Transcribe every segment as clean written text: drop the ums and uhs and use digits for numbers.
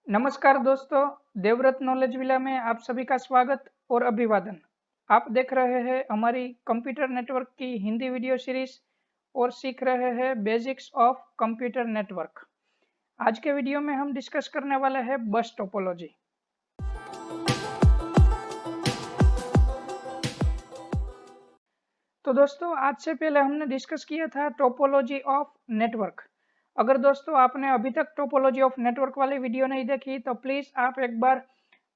नमस्कार दोस्तों, Devvrat knowledge villa में आप सभी का स्वागत और अभिवादन। आप देख रहे हैं हमारी कंप्यूटर नेटवर्क की हिंदी वीडियो सीरीज और सीख रहे हैं बेसिक्स ऑफ कंप्यूटर नेटवर्क। आज के वीडियो में हम डिस्कस करने वाले हैं बस टोपोलॉजी। तो दोस्तों, आज से पहले हमने डिस्कस किया था टोपोलॉजी ऑफ नेटवर्क। अगर दोस्तों आपने अभी तक टोपोलॉजी ऑफ नेटवर्क वाली वीडियो नहीं देखी तो प्लीज़ आप एक बार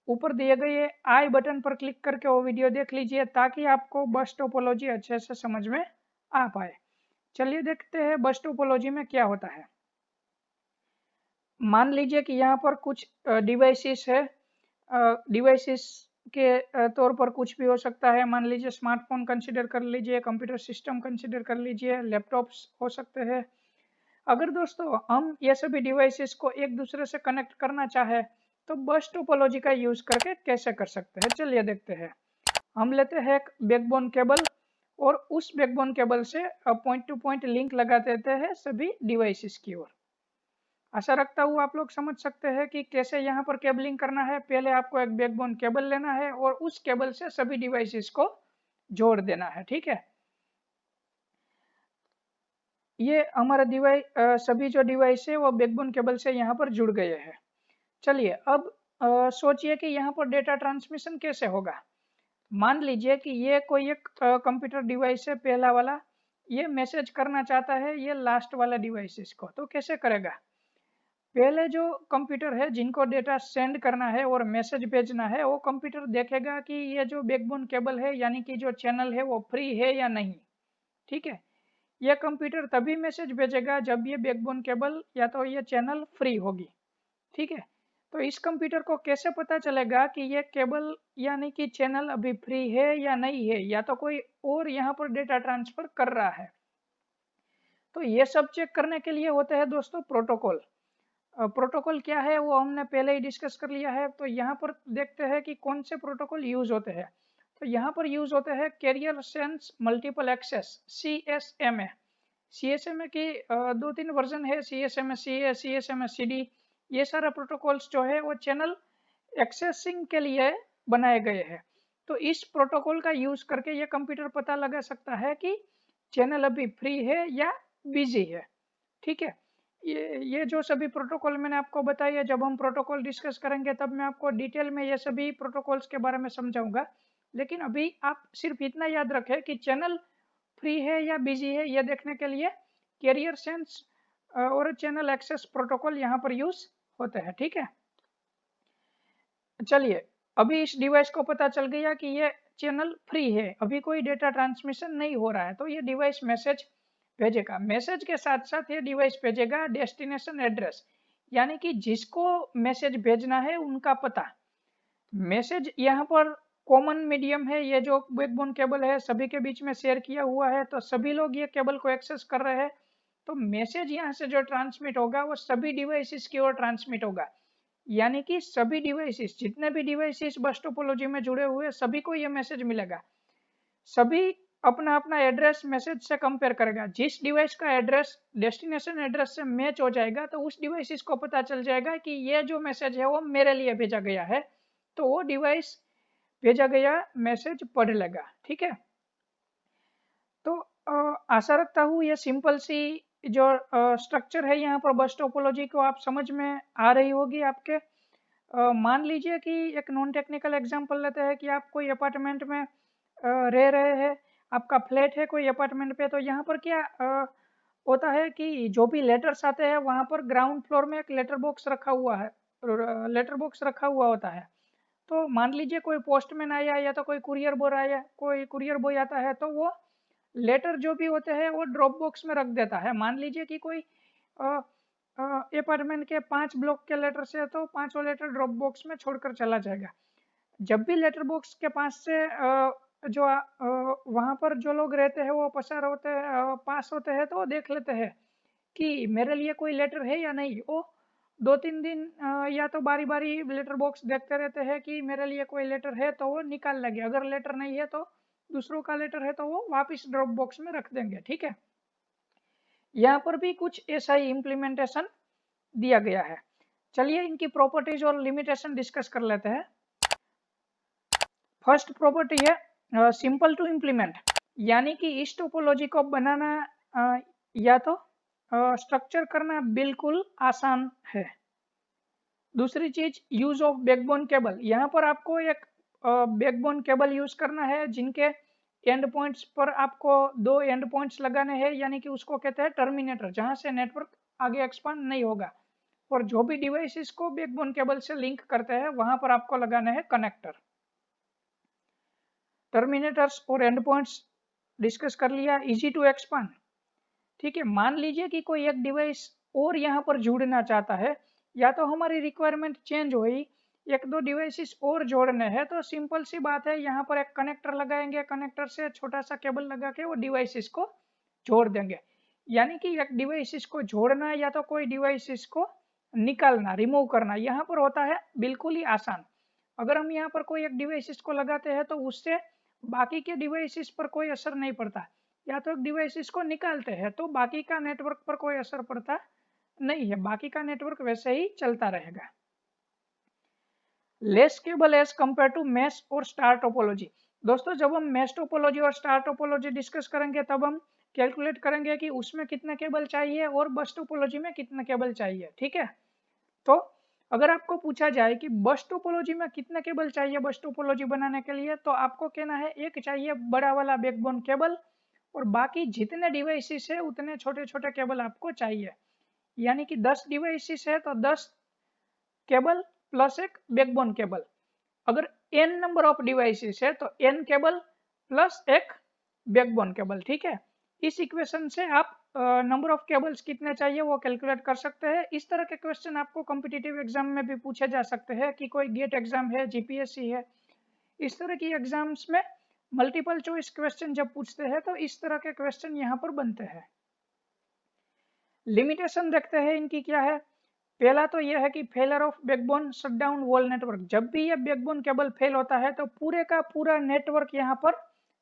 ऊपर दिए गए आई बटन पर क्लिक करके वो वीडियो देख लीजिए ताकि आपको बस टोपोलॉजी अच्छे से समझ में आ पाए। चलिए देखते हैं बस टोपोलॉजी में क्या होता है। मान लीजिए कि यहाँ पर कुछ डिवाइसेस है। डिवाइसेस के तौर पर कुछ भी हो सकता है। मान लीजिए स्मार्टफोन कंसिडर कर लीजिए, कंप्यूटर सिस्टम कंसिडर कर लीजिए, लैपटॉप्स हो सकते हैं। अगर दोस्तों हम ये सभी डिवाइसेस को एक दूसरे से कनेक्ट करना चाहे तो बस टोपोलॉजी का यूज करके कैसे कर सकते हैं, चलिए देखते हैं। हम लेते हैं एक बैकबोन केबल और उस बैकबोन केबल से पॉइंट टू पॉइंट लिंक लगा देते हैं सभी डिवाइसेस की ओर। आशा रखता हूँ आप लोग समझ सकते हैं कि कैसे यहाँ पर केबलिंग करना है। पहले आपको एक बैकबोन केबल लेना है और उस केबल से सभी डिवाइसेस को जोड़ देना है, ठीक है। ये हमारा डिवाइस सभी जो डिवाइस है वो बैकबोन केबल से यहाँ पर जुड़ गए हैं। चलिए अब सोचिए कि यहाँ पर डेटा ट्रांसमिशन कैसे होगा। मान लीजिए कि ये कोई एक कंप्यूटर डिवाइस है, पहला वाला, ये मैसेज करना चाहता है ये लास्ट वाला डिवाइस को, तो कैसे करेगा। पहले जो कंप्यूटर है जिनको डेटा सेंड करना है और मैसेज भेजना है वो कंप्यूटर देखेगा कि ये जो बैकबोन केबल है यानी कि जो चैनल है वो फ्री है या नहीं, ठीक है। यह कंप्यूटर तभी मैसेज भेजेगा जब ये बैकबोन केबल या तो ये चैनल फ्री होगी, ठीक है। तो इस कंप्यूटर को कैसे पता चलेगा कि ये केबल यानी कि चैनल अभी फ्री है या नहीं है, या तो कोई और यहाँ पर डेटा ट्रांसफर कर रहा है। तो ये सब चेक करने के लिए होते हैं दोस्तों प्रोटोकॉल। प्रोटोकॉल क्या है वो हमने पहले ही डिस्कस कर लिया है। तो यहाँ पर देखते हैं कि कौन से प्रोटोकॉल यूज होते हैं। तो यहाँ पर यूज होते हैं carrier sense multiple access, CSMA। CSMA की दो तीन वर्जन है, CSMA-CA, CSMA-CD। ये सारा प्रोटोकॉल्स जो है वो चैनल एक्सेसिंग के लिए बनाए गए हैं। तो इस प्रोटोकॉल का यूज करके ये कंप्यूटर पता लगा सकता है कि चैनल अभी फ्री है या बिजी है, ठीक है। ये जो सभी प्रोटोकॉल मैंने आपको बताई है, जब हम प्रोटोकॉल डिस्कस करेंगे तब मैं आपको डिटेल में ये सभी प्रोटोकॉल्स के बारे में समझाऊंगा। लेकिन अभी आप सिर्फ इतना याद रखें कि चैनल फ्री है या बिजी है ये देखने के लिए कैरियर सेंस और चैनल एक्सेस प्रोटोकॉल यहाँ पर यूज होते हैं, ठीक है। चलिए अभी इस डिवाइस को पता चल गया कि ये चैनल फ्री है, अभी कोई डेटा ट्रांसमिशन नहीं हो रहा है, तो ये डिवाइस मैसेज भेजेगा। मैसेज के साथ साथ ये डिवाइस भेजेगा डेस्टिनेशन एड्रेस, यानी कि जिसको मैसेज भेजना है उनका पता। मैसेज यहाँ पर कॉमन मीडियम है, ये जो बैकबोन केबल है सभी के बीच में शेयर किया हुआ है, तो सभी लोग ये केबल को एक्सेस कर रहे हैं। तो मैसेज यहाँ से जो ट्रांसमिट होगा वो सभी डिवाइसेस की ओर ट्रांसमिट होगा, यानी कि सभी डिवाइसेस, जितने भी डिवाइसेस बस टोपोलॉजी में जुड़े हुए सभी को ये मैसेज मिलेगा। सभी अपना अपना एड्रेस मैसेज से कंपेयर करेगा। जिस डिवाइस का एड्रेस डेस्टिनेशन एड्रेस से मैच हो जाएगा तो उस डिवाइस को पता चल जाएगा कि ये जो मैसेज है वो मेरे लिए भेजा गया है, तो वो डिवाइस भेजा गया मैसेज पढ़ लेगा, ठीक है। तो आशा रखता हूँ ये सिंपल सी जो स्ट्रक्चर है यहाँ पर बस टोपोलॉजी को आप समझ में आ रही होगी आपके। मान लीजिए कि एक नॉन टेक्निकल एग्जांपल लेते हैं कि आप कोई अपार्टमेंट में रह रहे हैं, आपका फ्लैट है कोई अपार्टमेंट पे। तो यहाँ पर क्या होता है कि जो भी लेटर्स आते हैं वहाँ पर ग्राउंड फ्लोर में एक लेटर बॉक्स रखा हुआ है, लेटर बॉक्स रखा हुआ होता है। तो मान लीजिए कोई पोस्टमैन आया या तो कोई कुरियर बॉय आया, कोई कुरियर बॉय आता है, तो वो लेटर जो भी होते हैं वो ड्रॉप बॉक्स में रख देता है। मान लीजिए कि कोई अपार्टमेंट के 5 ब्लॉक के लेटर से, तो पांचों लेटर ड्रॉप बॉक्स में छोड़कर चला जाएगा। जब भी लेटर बॉक्स के पास से जो वहाँ पर जो लोग रहते हैं वो पसार होते हैं, पास होते हैं, तो वो देख लेते हैं कि मेरे लिए कोई लेटर है या नहीं। वो 2-3 दिन या तो बारी बारी लेटर बॉक्स देखते रहते हैं कि मेरे लिए कोई लेटर है तो वो निकाल लेंगे, अगर लेटर नहीं है तो दूसरों का लेटर है तो वो वापस ड्रॉप बॉक्स में रख देंगे, ठीक है। यहाँ पर भी कुछ ऐसा ही इम्प्लीमेंटेशन दिया गया है। चलिए इनकी प्रॉपर्टीज और लिमिटेशन डिस्कस कर लेते हैं। फर्स्ट प्रॉपर्टी है सिंपल टू इम्प्लीमेंट, यानी कि इस टोपोलॉजी को बनाना या तो स्ट्रक्चर करना बिल्कुल आसान है। दूसरी चीज यूज ऑफ बैकबोन केबल, यहाँ पर आपको एक बैकबोन केबल यूज करना है जिनके एंड पॉइंट्स पर आपको 2 एंड पॉइंट्स लगाने हैं, यानी कि उसको कहते हैं टर्मिनेटर, जहां से नेटवर्क आगे एक्सपांड नहीं होगा। और जो भी डिवाइसेस को बैकबोन केबल से लिंक करते हैं वहां पर आपको लगाने हैं कनेक्टर। टर्मिनेटर्स और एंड पॉइंट्स डिस्कस कर लिया। इजी टू एक्सपांड, ठीक है। मान लीजिए कि कोई एक डिवाइस और यहाँ पर जुड़ना चाहता है, या तो हमारी रिक्वायरमेंट चेंज हुई, एक दो डिवाइसेस और जोड़ने हैं, तो सिंपल सी बात है, यहाँ पर एक कनेक्टर लगाएंगे, कनेक्टर से छोटा सा केबल लगा के वो डिवाइसेस को जोड़ देंगे। यानी कि एक डिवाइसेस को जोड़ना या तो कोई डिवाइसेस को निकालना, रिमूव करना, यहाँ पर होता है बिल्कुल ही आसान। अगर हम यहाँ पर कोई एक डिवाइसेस को लगाते हैं तो उससे बाकी के डिवाइसेस पर कोई असर नहीं पड़ता, या तो एक डिवाइसेस को निकालते हैं तो बाकी का नेटवर्क पर कोई असर पड़ता नहीं है, बाकी का नेटवर्क वैसे ही चलता रहेगा। Less cable as compare to mesh और स्टार टोपोलॉजी। दोस्तों जब हम मैश टोपोलॉजी और स्टार टोपोलॉजी डिस्कस करेंगे तब हम कैलकुलेट करेंगे कि उसमें कितना केबल चाहिए और बस टोपोलॉजी में कितना केबल चाहिए, ठीक है। तो अगर आपको पूछा जाए कि बस टोपोलॉजी में कितना केबल चाहिए बस टोपोलॉजी बनाने के लिए, तो आपको कहना है एक चाहिए बड़ा वाला बैकबोन केबल, और बाकी जितने डिवाइसेस है उतने छोटे छोटे केबल आपको चाहिए। यानी कि 10 डिवाइसेस है तो 10 केबल प्लस एक बैकबोन केबल। अगर n नंबर ऑफ डिवाइसेस है तो n केबल प्लस एक बैकबोन केबल, ठीक है। इस इक्वेशन से आप नंबर ऑफ केबल्स कितने चाहिए वो कैलकुलेट कर सकते हैं। इस तरह के क्वेश्चन आपको कॉम्पिटिटिव एग्जाम में भी पूछे जा सकते हैं, कि कोई गेट एग्जाम है, जीपीएससी है, इस तरह की एग्जाम्स में मल्टीपल चॉइस क्वेश्चन जब पूछते हैं तो इस तरह के क्वेश्चन यहाँ पर बनते हैं। लिमिटेशन देखते हैं इनकी क्या है। पहला तो यह है कि failure of backbone shutdown wall network, जब भी यह बैकबोन केबल फेल होता है तो पूरे का पूरा नेटवर्क यहाँ पर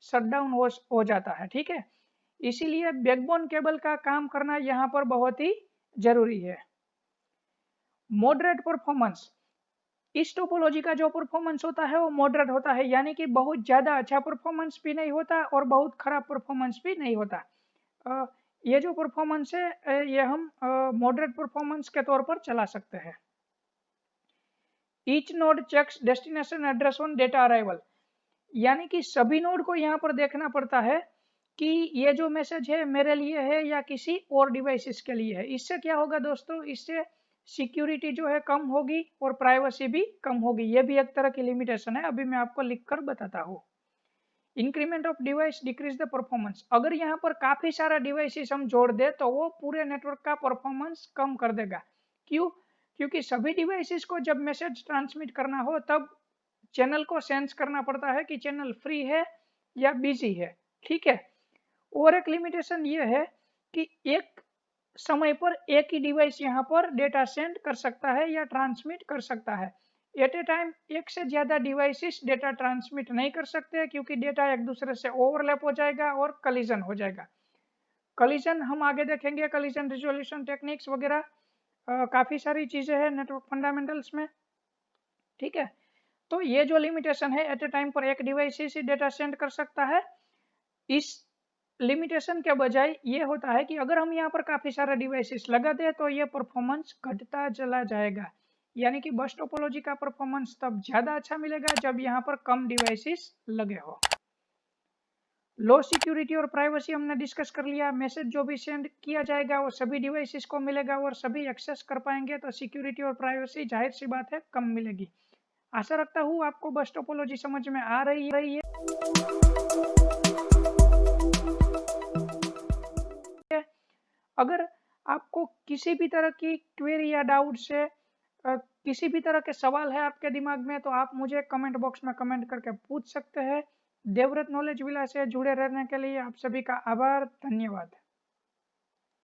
शटडाउन हो जाता है, ठीक है। इसीलिए बैकबोन केबल का काम करना यहाँ पर बहुत ही जरूरी है। मॉडरेट परफॉर्मेंस, इस टोपोलॉजी का जो परफॉर्मेंस होता है वो मॉडरेट होता है, यानी कि बहुत ज्यादा अच्छा परफॉर्मेंस भी नहीं होता और बहुत खराब परफॉर्मेंस भी नहीं होता। ये जो परफॉर्मेंस है ये हम मॉडरेट परफॉर्मेंस के तौर पर चला सकते हैं। Each node checks destination address on data arrival, यानी कि सभी नोड को यहाँ पर देखना पड़ता है कि ये जो मैसेज है मेरे लिए है या किसी और डिवाइसेस के लिए है। इससे क्या होगा दोस्तों, इससे सिक्योरिटी जो है कम होगी और प्राइवेसी भी कम होगी। ये भी एक तरह की लिमिटेशन है, अभी मैं आपको लिखकर बताता हूँ। Increment of device decrease the performance, अगर यहाँ पर काफी सारा डिवाइसेस हम जोड़ दे तो वो पूरे नेटवर्क का परफॉर्मेंस कम कर देगा। क्यों? क्योंकि सभी डिवाइसेस को जब मैसेज ट्रांसमिट करना हो तब चैनल को सेंस करना पड़ता है कि चैनल फ्री है या बिजी है, ठीक है। और एक लिमिटेशन ये है कि एक समय पर एक ही डिवाइस यहाँ पर डेटा सेंड कर सकता है या ट्रांसमिट कर सकता है। एट ए टाइम एक से ज्यादा डिवाइसेस डेटा ट्रांसमिट नहीं कर सकते, क्योंकि डेटा एक दूसरे से ओवरलैप हो जाएगा और कलिजन हो जाएगा। कलिजन हम आगे देखेंगे, कलिजन रिजोल्यूशन टेक्निक्स वगैरह काफी सारी चीजें हैं नेटवर्क फंडामेंटल्स में, ठीक है। तो ये जो लिमिटेशन है, एट ए टाइम पर एक डिवाइस ही डेटा सेंड कर सकता है। इस लिमिटेशन के बजाय ये होता है कि अगर हम यहाँ पर काफी सारे डिवाइसेस लगा दें तो ये परफॉर्मेंस घटता चला जाएगा। यानी कि बस टोपोलॉजी का परफॉर्मेंस तब ज्यादा अच्छा मिलेगा जब यहाँ पर कम डिवाइसेस लगे हो। लो सिक्योरिटी और प्राइवेसी हमने डिस्कस कर लिया। मैसेज जो भी सेंड किया जाएगा वो सभी डिवाइसेस को मिलेगा और सभी एक्सेस कर पाएंगे, तो सिक्योरिटी और प्राइवेसी जाहिर सी बात है कम मिलेगी। आशा रखता हूँ आपको बस टोपोलॉजी समझ में आ रही है। अगर आपको किसी भी तरह की क्वेरी या डाउट से किसी भी तरह के सवाल है आपके दिमाग में, तो आप मुझे कमेंट बॉक्स में कमेंट करके पूछ सकते हैं। देवव्रत नॉलेज विला से जुड़े रहने के लिए आप सभी का आभार, धन्यवाद।